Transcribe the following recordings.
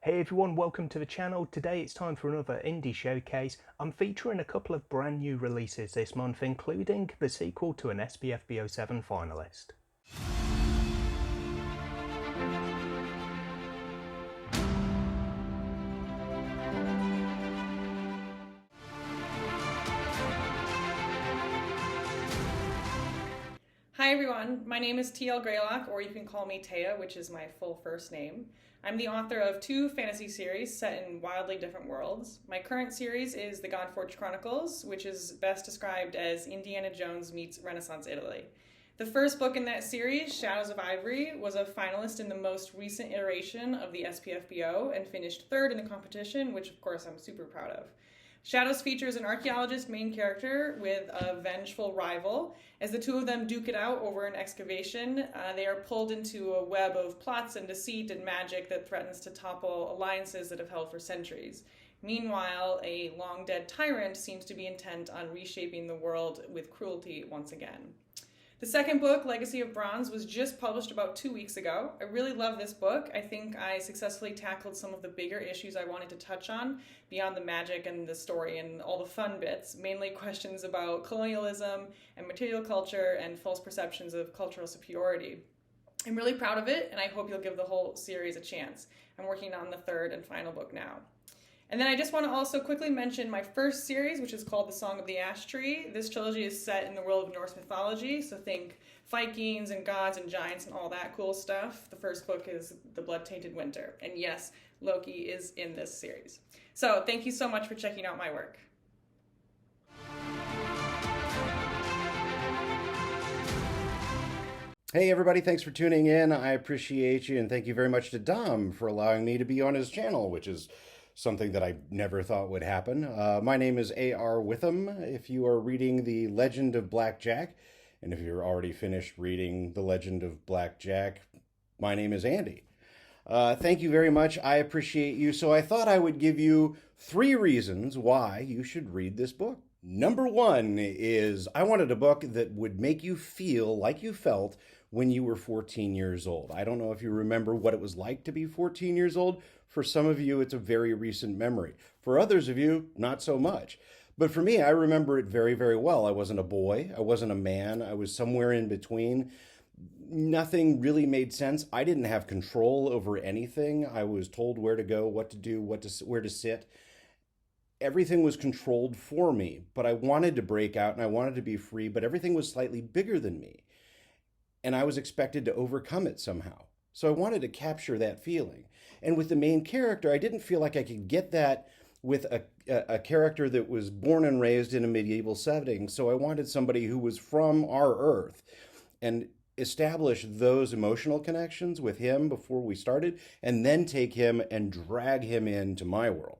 Hey everyone, welcome to the channel. Today it's time for another indie showcase. I'm featuring a couple of brand new releases this month, including the sequel to an SPF B07 finalist. Hi everyone, my name is TL Greylock, or you can call me Taya, which is my full first name. I'm the author of 2 fantasy series set in wildly different worlds. My current series is The Godforged Chronicles, which is best described as Indiana Jones meets Renaissance Italy. The first book in that series, Shadows of Ivory, was a finalist in the most recent iteration of the SPFBO and finished 3rd in the competition, which of course I'm super proud of. Shadows features an archaeologist main character with a vengeful rival. As the two of them duke it out over an excavation, they are pulled into a web of plots and deceit and magic that threatens to topple alliances that have held for centuries. Meanwhile, a long-dead tyrant seems to be intent on reshaping the world with cruelty once again. The second book, Legacy of Bronze, was just published about 2 weeks ago. I really love this book. I think I successfully tackled some of the bigger issues I wanted to touch on beyond the magic and the story and all the fun bits, mainly questions about colonialism and material culture and false perceptions of cultural superiority. I'm really proud of it, and I hope you'll give the whole series a chance. I'm working on the 3rd and final book now. And then I just want to also quickly mention my first series, which is called The Song of the Ash Tree. This trilogy is set in the world of Norse mythology, so think Vikings and gods and giants and all that cool stuff. The first book is The Blood-Tainted Winter. And yes, Loki is in this series. So thank you so much for checking out my work. Hey everybody, thanks for tuning in. I appreciate you, and thank you very much to Dom for allowing me to be on his channel, which is something that I never thought would happen. My name is A.R. Witham. If you are reading The Legend of Black Jack, and if you're already finished reading The Legend of Black Jack, my name is Andy. Thank you very much. I appreciate you. So I thought I would give you 3 reasons why you should read this book. Number 1 is I wanted a book that would make you feel like you felt when you were 14 years old. I don't know if you remember what it was like to be 14 years old. For some of you, it's a very recent memory. For others of you, not so much. But for me, I remember it very, very well. I wasn't a boy. I wasn't a man. I was somewhere in between. Nothing really made sense. I didn't have control over anything. I was told where to go, what to do, where to sit. Everything was controlled for me, but I wanted to break out and I wanted to be free, but everything was slightly bigger than me. And I was expected to overcome it somehow. So I wanted to capture that feeling. And with the main character, I didn't feel like I could get that with a character that was born and raised in a medieval setting. So I wanted somebody who was from our earth and establish those emotional connections with him before we started, and then take him and drag him into my world.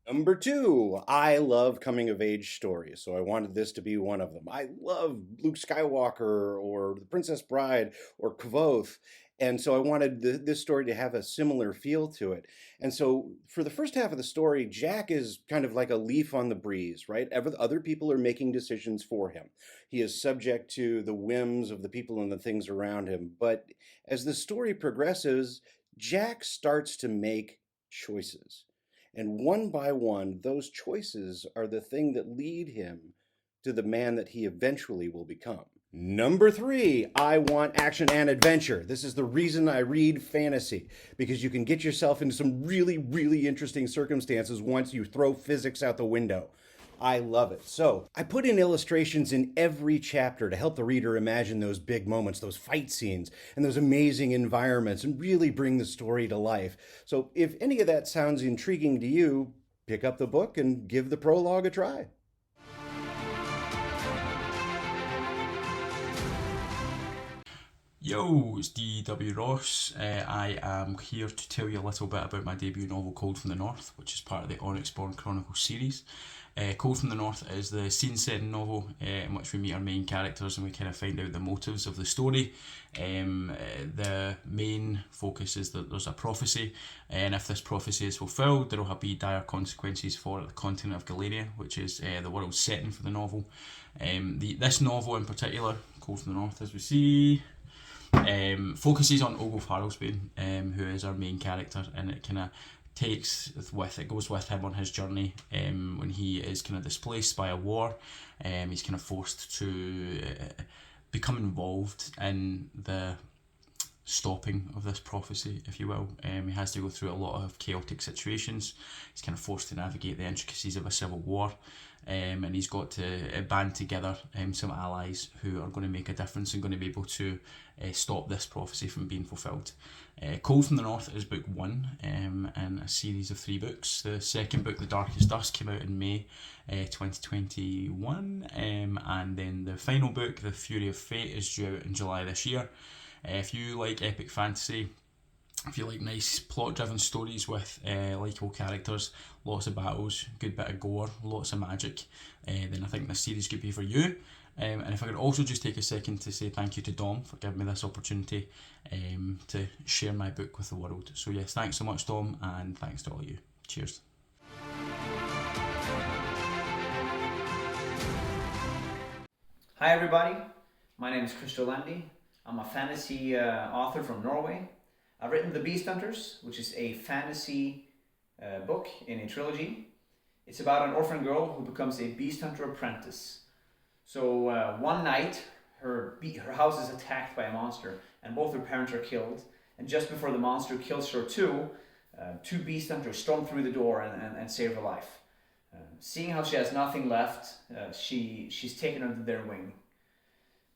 Number 2, I love coming of age stories, so I wanted this to be one of them. I love Luke Skywalker or The Princess Bride or Kvothe, and so I wanted this story to have a similar feel to it. And so for the first half of the story, Jack is kind of like a leaf on the breeze, right? Other people are making decisions for him. He is subject to the whims of the people and the things around him. But as the story progresses, Jack starts to make choices. And one by one, those choices are the thing that lead him to the man that he eventually will become. Number 3, I want action and adventure. This is the reason I read fantasy, because you can get yourself into some really, really interesting circumstances once you throw physics out the window. I love it. So I put in illustrations in every chapter to help the reader imagine those big moments, those fight scenes, and those amazing environments, and really bring the story to life. So if any of that sounds intriguing to you, pick up the book and give the prologue a try. Yo, it's D.W. Ross. I am here to tell you a little bit about my debut novel, Cold from the North, which is part of the Onyxborn Chronicles series. Cold from the North is the scene-setting novel in which we meet our main characters and we kind of find out the motives of the story. The main focus is that there's a prophecy, and if this prophecy is fulfilled, there will be dire consequences for the continent of Galania, which is the world setting for the novel. This novel in particular, Cold from the North, as we see, focuses on Ogulf Harrelsbane, who is our main character, and it kind of goes with him on his journey when he is kind of displaced by a war. He's kind of forced to become involved in the stopping of this prophecy, if you will. He has to go through a lot of chaotic situations. He's kind of forced to navigate the intricacies of a civil war, and he's got to band together some allies who are going to make a difference and going to be able to stop this prophecy from being fulfilled. Cold from the North is book 1 in a series of 3 books. The second book, The Darkest Dusk, came out in May 2021, and then the final book, The Fury of Fate, is due out in July this year. If you like epic fantasy, if you like nice plot-driven stories with likeable characters, lots of battles, good bit of gore, lots of magic, then I think this series could be for you. And if I could also just take a second to say thank you to Dom for giving me this opportunity to share my book with the world. So yes, thanks so much, Dom, and thanks to all of you. Cheers. Hi everybody, my name is Linde. I'm a fantasy author from Norway. I've written The Beast Hunters, which is a fantasy book in a trilogy. It's about an orphan girl who becomes a beast hunter apprentice. So one night, her house is attacked by a monster, and both her parents are killed. And just before the monster kills her too, 2 beast hunters storm through the door and save her life. Seeing how she has nothing left, she's taken under their wing.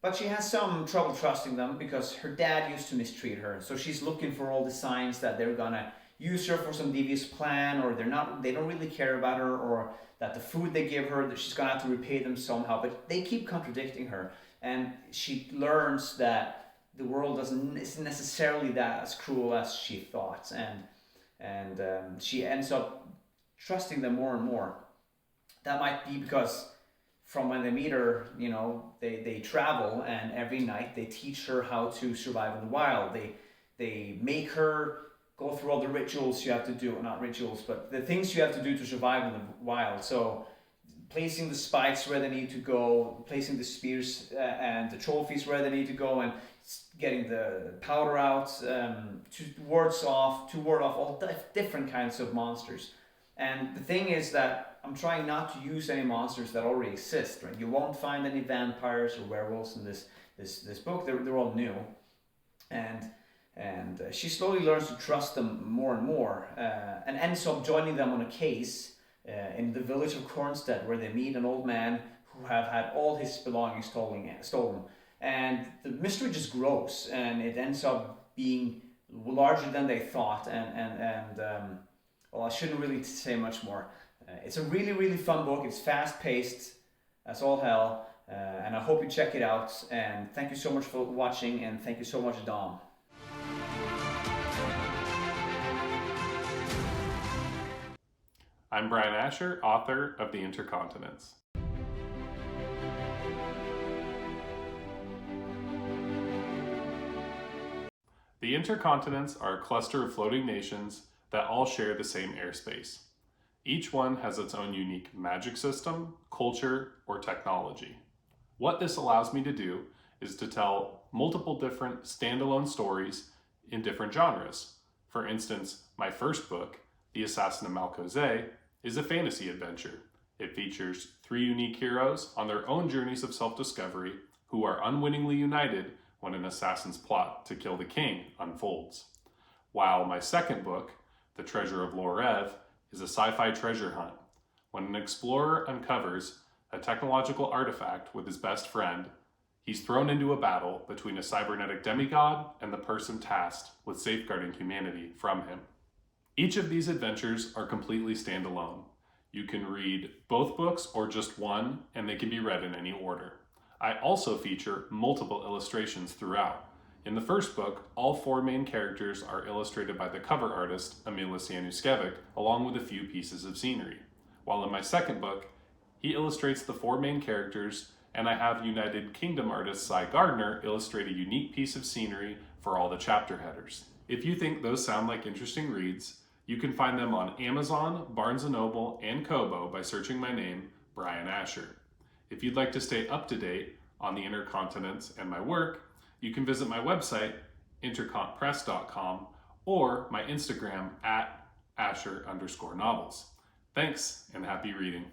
But she has some trouble trusting them because her dad used to mistreat her. So she's looking for all the signs that they're gonna use her for some devious plan, or they don't really care about her, or that the food they give her, that she's gonna have to repay them somehow. But they keep contradicting her, and she learns that the world isn't necessarily that as cruel as she thought, and she ends up trusting them more and more. That might be because from when they meet her, they travel, and every night they teach her how to survive in the wild. They make her go through all the rituals you have to do, not rituals, but the things you have to do to survive in the wild. So placing the spikes where they need to go, placing the spears and the trophies where they need to go, and getting the powder out to ward off all different kinds of monsters. And the thing is that I'm trying not to use any monsters that already exist. Right? You won't find any vampires or werewolves in this book. They're all new, and she slowly learns to trust them more and more, and ends up joining them on a case in the village of Cornstead, where they meet an old man who have had all his belongings stolen. And the mystery just grows, and it ends up being larger than they thought. Well, I shouldn't really say much more. It's a really, really fun book. It's fast-paced as all hell, and I hope you check it out. And thank you so much for watching, and thank you so much, Dom. I'm Bryan Asher, author of The Intercontinents. The Intercontinents are a cluster of floating nations that all share the same airspace. Each one has its own unique magic system, culture, or technology. What this allows me to do is to tell multiple different standalone stories in different genres. For instance, my first book, The Assassin of Malcozé, is a fantasy adventure. It features 3 unique heroes on their own journeys of self-discovery who are unwittingly united when an assassin's plot to kill the king unfolds. While my second book, The Treasure of Lorev, is a sci-fi treasure hunt. When an explorer uncovers a technological artifact with his best friend, he's thrown into a battle between a cybernetic demigod and the person tasked with safeguarding humanity from him. Each of these adventures are completely standalone. You can read both books or just one, and they can be read in any order. I also feature multiple illustrations throughout. In the first book, all 4 main characters are illustrated by the cover artist, Emilis Januszkiewicz, along with a few pieces of scenery. While in my second book, he illustrates the 4 main characters, and I have United Kingdom artist Cy Gardner illustrate a unique piece of scenery for all the chapter headers. If you think those sound like interesting reads, you can find them on Amazon, Barnes & Noble, and Kobo by searching my name, Bryan Asher. If you'd like to stay up to date on the Intercontinents and my work, you can visit my website, intercontpress.com, or my Instagram @ @BryanAsher_novels. Thanks, and happy reading.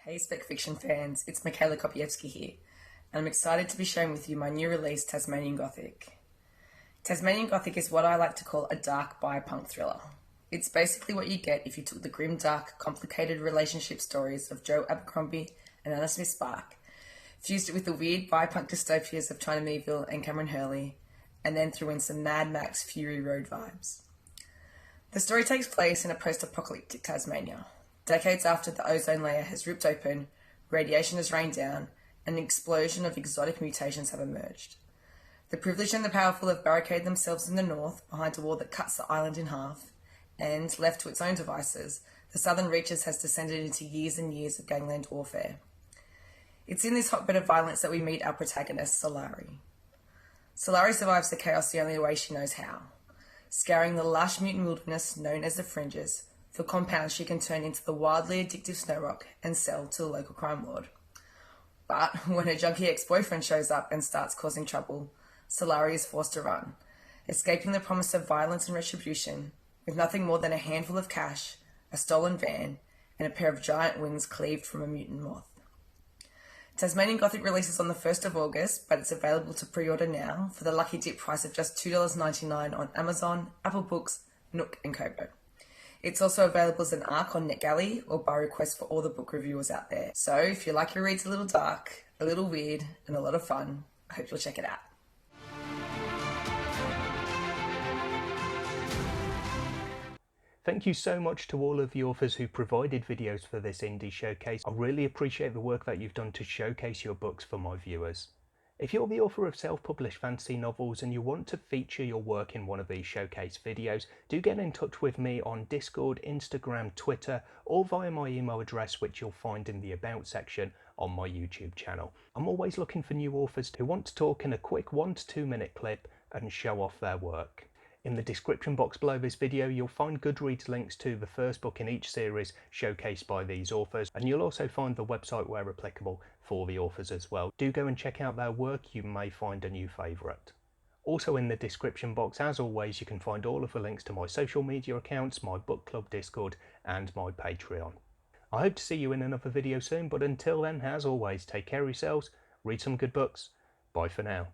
Hey Spec Fiction fans, it's Mikhaeyla Kopievsky here, and I'm excited to be sharing with you my new release, Tasmanian Gothic. Tasmanian Gothic is what I like to call a dark biopunk thriller. It's basically what you get if you took the grim, dark, complicated relationship stories of Joe Abercrombie and Anna Smith Spark, fused it with the weird biopunk dystopias of China Miéville and Cameron Hurley, and then threw in some Mad Max Fury Road vibes. The story takes place in a post-apocalyptic Tasmania, decades after the ozone layer has ripped open, radiation has rained down, and an explosion of exotic mutations have emerged. The privileged and the powerful have barricaded themselves in the north behind a wall that cuts the island in half, and, left to its own devices, the southern reaches has descended into years and years of gangland warfare. It's in this hotbed of violence that we meet our protagonist, Solari. Solari survives the chaos the only way she knows how, scouring the lush mutant wilderness known as the Fringes, for compounds she can turn into the wildly addictive snow rock and sell to the local crime lord. But when her junkie ex-boyfriend shows up and starts causing trouble, Solari is forced to run, escaping the promise of violence and retribution, with nothing more than a handful of cash, a stolen van, and a pair of giant wings cleaved from a mutant moth. Tasmanian Gothic releases on the 1st of August, but it's available to pre-order now for the lucky dip price of just $2.99 on Amazon, Apple Books, Nook and Kobo. It's also available as an ARC on NetGalley or by request for all the book reviewers out there. So if you like your reads a little dark, a little weird, and a lot of fun, I hope you'll check it out. Thank you so much to all of the authors who provided videos for this indie showcase. I really appreciate the work that you've done to showcase your books for my viewers. If you're the author of self-published fantasy novels and you want to feature your work in one of these showcase videos, do get in touch with me on Discord, Instagram, Twitter, or via my email address, which you'll find in the About section on my YouTube channel. I'm always looking for new authors who want to talk in a quick 1 to 2 minute clip and show off their work. In the description box below this video, you'll find Goodreads links to the first book in each series showcased by these authors, and you'll also find the website where applicable for the authors as well. Do go and check out their work, you may find a new favourite. Also in the description box, as always, you can find all of the links to my social media accounts, my book club Discord, and my Patreon. I hope to see you in another video soon, but until then, as always, take care of yourselves, read some good books, bye for now.